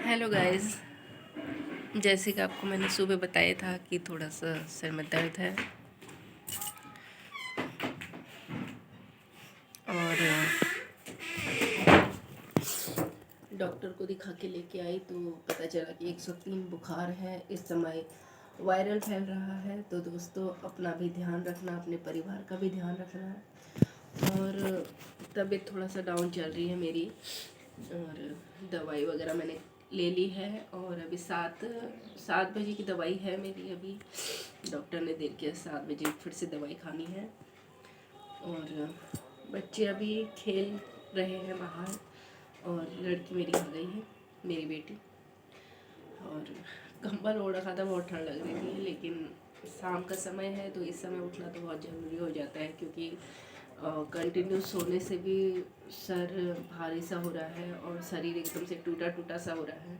Hello guys. जैसे कि आपको मैंने सुबह बताया था कि थोड़ा सा सिर में दर्द है और डॉक्टर को दिखा के लेके आई तो पता चला कि 103 बुखार है। इस समय वायरल फैल रहा है। तो दोस्तों, अपना भी ध्यान रखना, अपने परिवार का भी ध्यान रखना है। और तबीयत थोड़ा सा डाउन चल रही है मेरी, और दवाई वगैरह मैंने ले ली है। और अभी सात बजे की दवाई है मेरी। अभी डॉक्टर ने दे के 7 बजे फिर से दवाई खानी है। और बच्चे अभी खेल रहे हैं बाहर, और लड़की मेरी आ गई है, मेरी बेटी। और कंबल ओढ़ रखा था, बहुत ठंड लग रही थी, लेकिन शाम का समय है तो इस समय उठना तो बहुत ज़रूरी हो जाता है, क्योंकि कंटिन्यू सोने से भी सर भारी सा हो रहा है और शरीर एकदम से टूटा टूटा सा हो रहा है।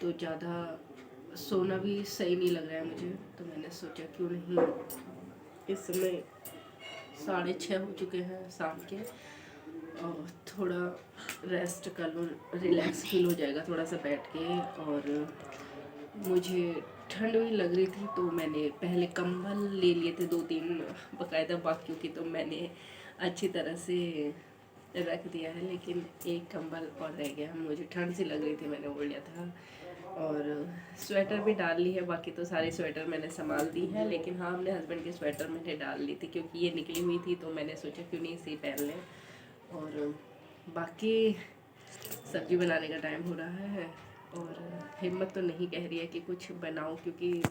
तो ज़्यादा सोना भी सही नहीं लग रहा है मुझे। तो मैंने सोचा क्यों नहीं, इस समय 6:30 हो चुके हैं शाम के, और थोड़ा रेस्ट कर लूँ, रिलैक्स फील हो जाएगा थोड़ा सा बैठ के। और मुझे ठंड भी लग रही थी तो मैंने पहले कंबल ले लिए थे 2-3 बाकायदा, बाकियों की तो मैंने अच्छी तरह से रख दिया है, लेकिन एक कंबल और रह गया। मुझे ठंड सी लग रही थी, मैंने ओढ़ लिया था। और स्वेटर भी डाल ली है, बाकी तो सारी स्वेटर मैंने संभाल दी है। लेकिन हाँ, अपने हस्बैंड की स्वेटर मैंने डाल ली थी, क्योंकि ये निकली हुई थी तो मैंने सोचा क्यों नहीं इसे पहन लें। और बाकी सब्ज़ी बनाने का टाइम हो रहा है, और हिम्मत तो नहीं कह रही है कि कुछ बनाऊं, क्योंकि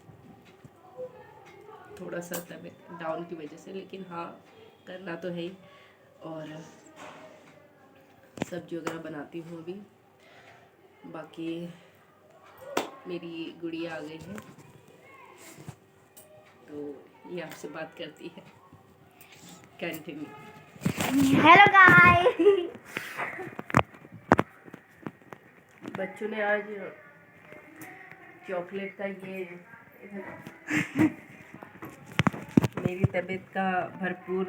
थोड़ा सा तबीयत डाउन की वजह से। लेकिन हाँ, करना तो है ही। और सब्जी वगैरह बनाती हूँ अभी। बाकी मेरी गुड़िया आ गई है तो ये आपसे बात करती है। कंटिन्यू। Hello guys. बच्चों ने आज चॉकलेट का ये मेरी तबीयत का भरपूर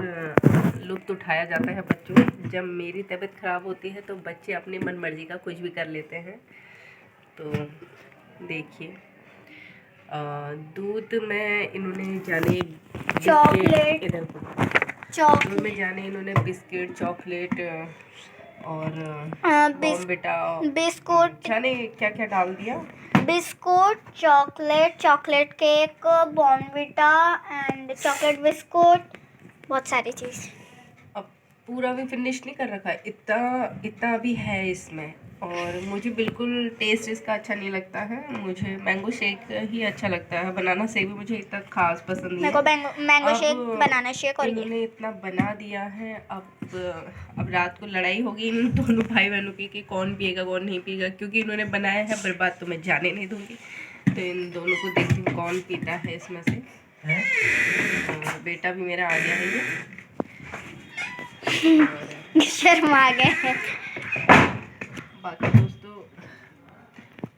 लुत्फ़ उठाया जाता है बच्चों। जब मेरी तबीयत ख़राब होती है तो बच्चे अपनी मन मर्जी का कुछ भी कर लेते हैं। तो देखिए, दूध में इन्होंने जाने चॉकलेट इधर दूध में जाने इन्होंने बिस्किट, चॉकलेट और बॉर्नविटा, बिस्कुट जाने क्या क्या डाल दिया। Biscuit, chocolate cake, Bournvita and chocolate biscuit, बहुत सारी चीज़। अब पूरा भी फिनिश नहीं कर रखा है, इतना इतना अभी है इसमें। और मुझे बिल्कुल टेस्ट इसका अच्छा नहीं लगता है। मुझे मैंगो शेक ही अच्छा लगता है। बनाना शेक भी मुझे इतना खास पसंद नहीं मेरे है। को मैंगो शेक, बनाना शेक और ये। इन्होंने इतना बना दिया है। अब रात को लड़ाई होगी इन दोनों भाई बहनों की कि कौन पिएगा कौन नहीं पिएगा, क्योंकि इन्होंने बनाया है। बर्बाद तो मैं जाने नहीं दूंगी। तो इन दोनों को देखती हूँ कौन पीता है इसमें से। और बेटा भी मेरा आ गया है ये। शर्मा गए हैं। बाकी दोस्तों,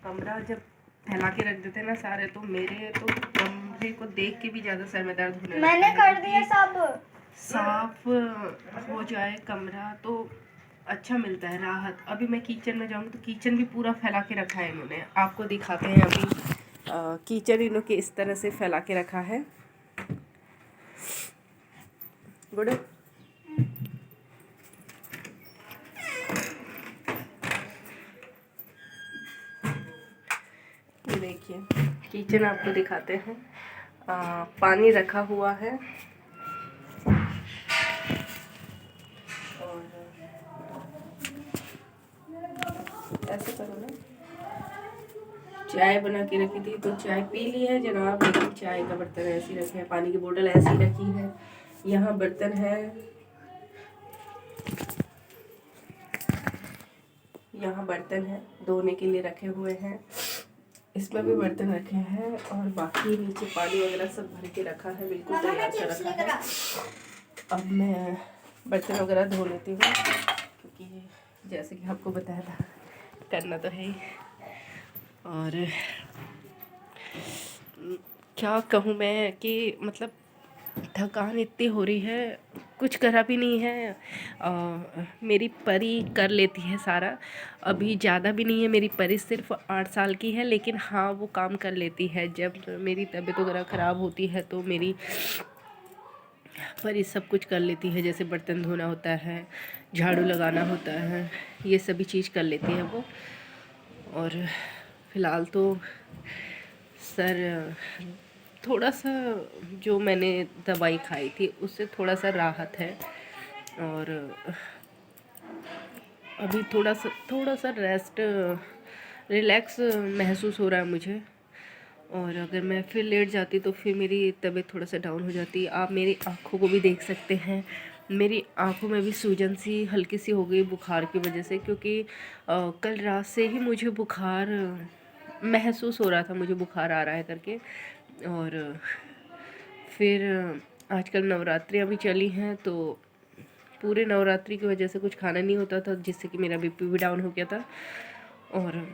कमरा जब फैला के रख देते हैं ना सारे, तो मेरे तो कमरे को देख के भी ज़्यादा सर में दर्द होने लगता है। मैंने कर दिया सब। साफ हो जाए कमरा तो अच्छा मिलता है राहत। अभी मैं किचन में जाऊँगी तो किचन भी पूरा फैला के रखा है इन्होंने। आपको दिखाते हैं अभी। किचन इन्होंने इस तरह से फैला के रखा है। गुड। ये देखिए, किचन आपको दिखाते हैं। पानी रखा हुआ है, और ऐसे करो ना। चाय बना के रखी थी तो चाय पी ली है जनाब, लेकिन चाय का बर्तन ऐसे रखे हैं, पानी की बोतल ऐसी रखी है। यहाँ बर्तन है, यहाँ बर्तन है धोने के लिए रखे हुए हैं। इसमें भी बर्तन रखे हैं, और बाकी नीचे पानी वगैरह सब भर के रखा है, बिल्कुल तैयार कर रखा है। अब मैं बर्तन वगैरह धो लेती हूँ, क्योंकि जैसे कि आपको बताया था करना तो है ही। और क्या कहूँ मैं कि मतलब थकान इतनी हो रही है, कुछ करा भी नहीं है। मेरी परी कर लेती है सारा, अभी ज़्यादा भी नहीं है, मेरी परी सिर्फ 8 साल की है, लेकिन हाँ वो काम कर लेती है। जब मेरी तबीयत वगैरह ख़राब होती है तो मेरी परी सब कुछ कर लेती है, जैसे बर्तन धोना होता है, झाड़ू लगाना होता है, ये सभी चीज़ कर लेती है वो। और फ़िलहाल तो सर थोड़ा सा जो मैंने दवाई खाई थी उससे थोड़ा सा राहत है, और अभी थोड़ा सा रेस्ट रिलैक्स महसूस हो रहा है मुझे। और अगर मैं फिर लेट जाती तो फिर मेरी तबीयत थोड़ा सा डाउन हो जाती। आप मेरी आँखों को भी देख सकते हैं, मेरी आँखों में भी सूजन सी हल्की सी हो गई बुखार की वजह से, क्योंकि कल रात से ही मुझे बुखार महसूस हो रहा था, मुझे बुखार आ रहा है करके। और फिर आजकल नवरात्रियाँ भी चली हैं, तो पूरे नवरात्रि की वजह से कुछ खाना नहीं होता था, जिससे कि मेरा बीपी भी डाउन हो गया था। और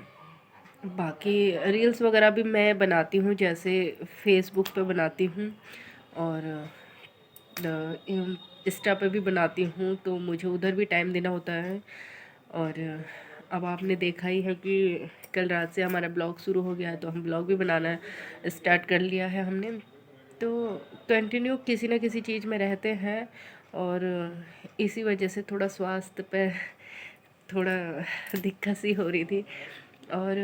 बाकी रील्स वगैरह भी मैं बनाती हूँ, जैसे फेसबुक पे बनाती हूँ और इंस्टा पे भी बनाती हूँ, तो मुझे उधर भी टाइम देना होता है। और अब आपने देखा ही है कि कल रात से हमारा ब्लॉग शुरू हो गया है, तो हम ब्लॉग भी बनाना स्टार्ट कर लिया है हमने। तो कंटिन्यू किसी न किसी चीज़ में रहते हैं, और इसी वजह से थोड़ा स्वास्थ्य पे थोड़ा दिक्कत सी हो रही थी। और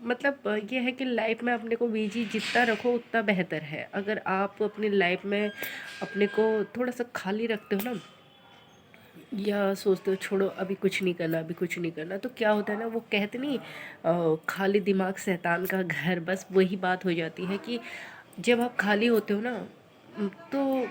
मतलब ये है कि लाइफ में अपने को बिजी जितना रखो उतना बेहतर है। अगर आप अपनी लाइफ में अपने को थोड़ा सा खाली रखते हो ना, या सोचते हो छोड़ो अभी कुछ नहीं करना, अभी कुछ नहीं करना, तो क्या होता है ना, वो कहते नहीं खाली दिमाग शैतान का घर, बस वही बात हो जाती है कि जब आप खाली होते हो ना, तो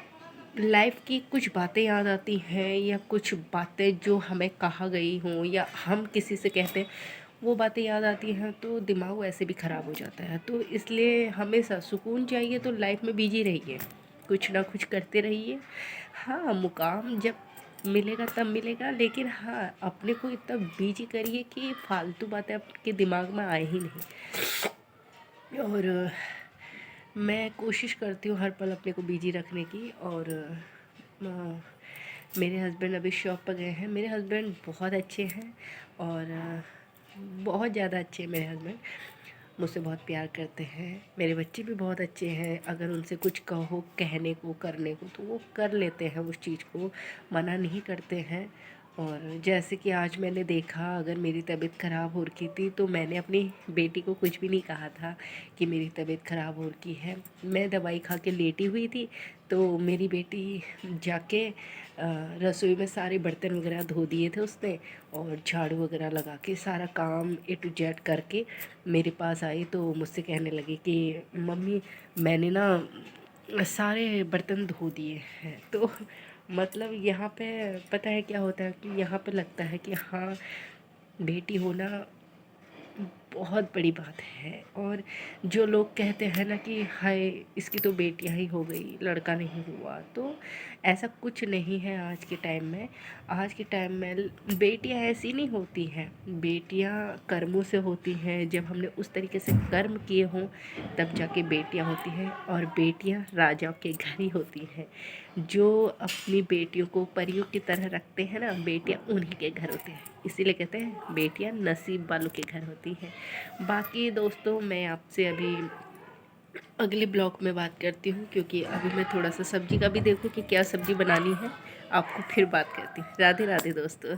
लाइफ की कुछ बातें याद आती हैं, या कुछ बातें जो हमें कहा गई हों या हम किसी से कहते हैं वो बातें याद आती हैं, तो दिमाग वैसे भी ख़राब हो जाता है। तो इसलिए हमेशा सुकून चाहिए तो लाइफ में बिजी रहिए, कुछ ना कुछ करते रहिए। हाँ, मुकाम जब मिलेगा तब मिलेगा, लेकिन हाँ अपने को इतना बिजी करिए कि फालतू बातें आपके दिमाग में आए ही नहीं। और मैं कोशिश करती हूँ हर पल अपने को बिजी रखने की। और मेरे हस्बैंड अभी शॉप पर गए हैं। मेरे हस्बैंड बहुत अच्छे हैं, और बहुत ज़्यादा अच्छे हैं मेरे हस्बैंड, मुझसे बहुत प्यार करते हैं। मेरे बच्चे भी बहुत अच्छे हैं, अगर उनसे कुछ कहो कहने को करने को तो वो कर लेते हैं, उस चीज़ को मना नहीं करते हैं। और जैसे कि आज मैंने देखा, अगर मेरी तबीयत ख़राब हो रखी थी तो मैंने अपनी बेटी को कुछ भी नहीं कहा था कि मेरी तबीयत ख़राब हो रखी है। मैं दवाई खा के लेटी हुई थी, तो मेरी बेटी जाके रसोई में सारे बर्तन वगैरह धो दिए थे उसने, और झाड़ू वगैरह लगा के सारा काम ए टू जेड करके मेरे पास आई, तो मुझसे कहने लगी कि मम्मी मैंने ना सारे बर्तन धो दिए हैं। तो मतलब यहाँ पे पता है क्या होता है कि यहाँ पे लगता है कि हाँ बेटी होना बहुत बड़ी बात है। और जो लोग कहते हैं ना कि हाय इसकी तो बेटियां ही हो गई, लड़का नहीं हुआ, तो ऐसा कुछ नहीं है। आज के टाइम में, आज के टाइम में बेटियां ऐसी नहीं होती हैं, बेटियां कर्मों से होती हैं। जब हमने उस तरीके से कर्म किए हों तब जाके बेटियां होती हैं, और बेटियां राजाओं के घर ही होती हैं। जो अपनी बेटियों को परियों की तरह रखते हैं ना, बेटियां उन्हीं के घर होते हैं। इसीलिए कहते हैं बेटियां नसीब वालों के घर होती हैं। बाकी दोस्तों मैं आपसे अभी अगले ब्लॉग में बात करती हूँ, क्योंकि अभी मैं थोड़ा सा सब्जी का भी देखूँ कि क्या सब्जी बनानी है। आपको फिर बात करती हूँ। राधे राधे दोस्तों।